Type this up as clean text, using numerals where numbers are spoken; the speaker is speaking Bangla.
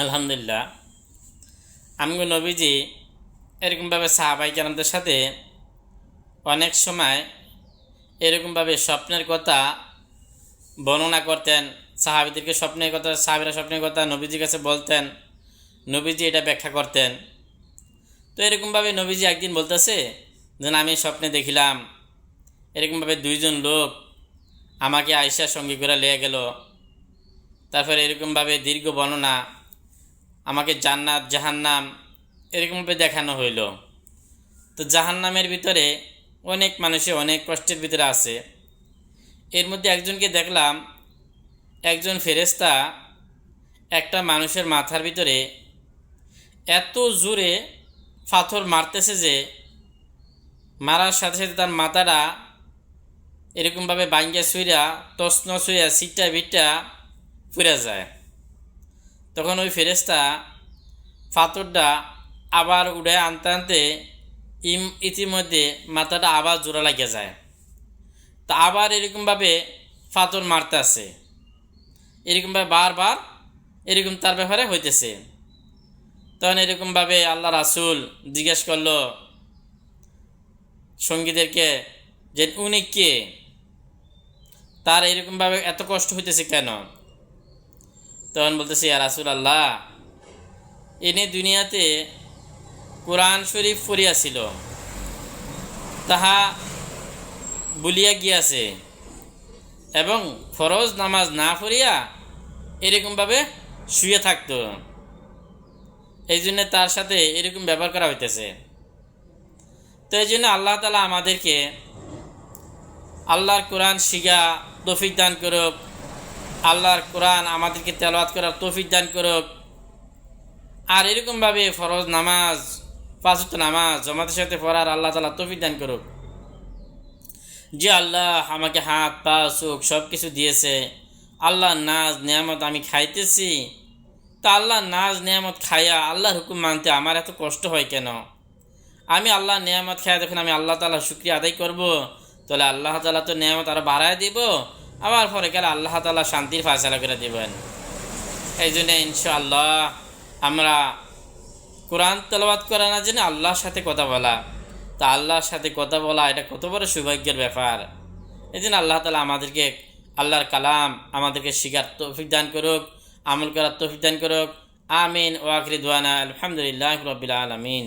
আলহামদুলিল্লাহ। আমগো নবীজি এরকমভাবে সাহাবাই কেরামদের সাথে অনেক সময় এরকমভাবে স্বপ্নের কথা বর্ণনা করতেন। সাহাবিদেরকে স্বপ্নের কথা, সাহাবিরা স্বপ্নের কথা নবীজির কাছে বলতেন, নবীজি এটা ব্যাখ্যা করতেন। তো এরকমভাবে নবীজি একদিন বলতেছে যে আমি স্বপ্নে দেখিলাম এরকমভাবে দুইজন লোক আমাকে আয়েশার সঙ্গে করে লিয়ে গেল। তারপরে এরকমভাবে দীর্ঘ বর্ণনা, আমাকে জান্নাত জাহান্নাম এরকমভাবে দেখানো হইল। তো জাহান্নামের ভিতরে অনেক মানুষে অনেক কষ্টের ভিতরে আছে। এর মধ্যে একজনকে দেখলাম, একজন ফেরেশতা একটা মানুষের মাথার ভিতরে এত জোরে পাথর মারতেছে যে মারার সাথে সাথে তার মাথাটা এরকমভাবে ভাঙ্গিয়া ছুঁইরা তছনছ হইয়া সিটটা বিটটা পুড়ে যায়। তখন ওই ফেরেশতা পাথরটা আবার উড়ে আনতে আনতে ইতিমধ্যে মাথাটা আবার জোড়া লাগিয়ে যায়। তা আবার এরকমভাবে পাথর মারতে আছে, এরকমভাবে বারবার এরকম তার ব্যাপারে হইতেছে। তখন এরকমভাবে আল্লাহ রাসূল জিজ্ঞেস করলো সঙ্গীদেরকে যে উনি কে, তার এরকমভাবে এত কষ্ট হইতেছে কেন? তখন বলতেছে ইয়া রাসূলুল্লাহ, ইনি দুনিয়াতে কোরআন শরীফ পড়িয়াছিল, তাহা ভুলিয়া গিয়াছে এবং ফরজ নামাজ না পড়িয়া এরকমভাবে শুয়ে থাকতো, এই জন্য তার সাথে এরকম ব্যবহার করা হইতেছে। তো এই জন্য আল্লাহ তাআলা আমাদেরকে আল্লাহর কোরআন শিখা তৌফিক দান করুক, আল্লাহর কোরআন আমাদেরকে তেলাওয়াত করার তৌফিক দান করুক। আর এরকমভাবে ফরজ নামাজ, পাঁচ ওয়াক্ত নামাজ জামাতের সাথে পড়ার আল্লাহ তাআলা তৌফিক দান করুক। যে আল্লাহ আমাকে হাত পা চোখ সব কিছু দিয়েছে, আল্লাহর নাজ নিয়ামত আমি খাইতেছি, তা আল্লাহর নাজ নিয়ামত খাইয়া আল্লাহর হুকুম মানতে আমার এত কষ্ট হয় কেন? আমি আল্লাহর নিয়ামত খাইয়া যখন আমি আল্লাহ তাআলার শুকরিয়া আদায় করব, তাহলে আল্লাহ তাআলা তো নিয়ামত আরও বাড়ায় দিব, আবার পরে গেলে আল্লাহ তাআলা শান্তির ফায়সালা করে দেবেন। এই জন্য ইনশাআল্লাহ আমরা কোরআন তেলাওয়াত করা না জেনে আল্লাহর সাথে কথা বলা, তা আল্লাহর সাথে কথা বলা এটা কত বড় সৌভাগ্যের ব্যাপার। এই জন্য আল্লাহ তাআলা আমাদেরকে আল্লাহর কালাম আমাদেরকে শিখার তৌফিক দান করুক, আমল করার তৌফিক দান করুক। আমিন। ওয়া আখিরু দাওয়ানা আলহামদুলিল্লাহি রাব্বিল আলামিন।